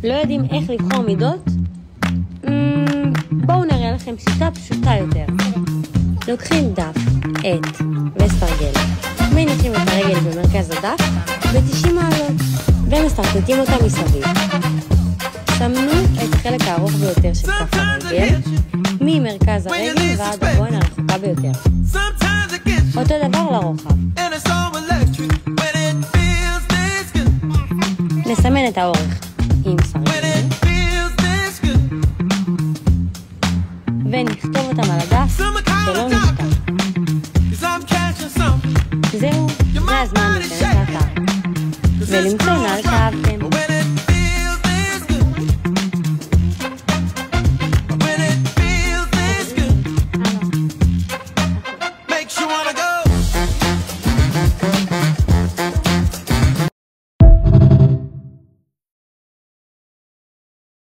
לא יודעים איך לבחור מידות? בואו נראה לכם שיטה פשוטה יותר. לוקחים דף, עט וסרגל, מניחים את הרגל במרכז הדף ב-90 מעלות ומסתרטטים אותה מסביב. סמנו את החלק הארוך ביותר של כף הרגל ממרכז הרגל ועד הגוון הרחוקה ביותר. אותו דבר לרוחב. נסמן את האורך עם סרגל ונכתוב אותם על הדף שלא נשכח. זהו, זה הזמן להיכנס לאתר ולמצוא מה שאהבתם.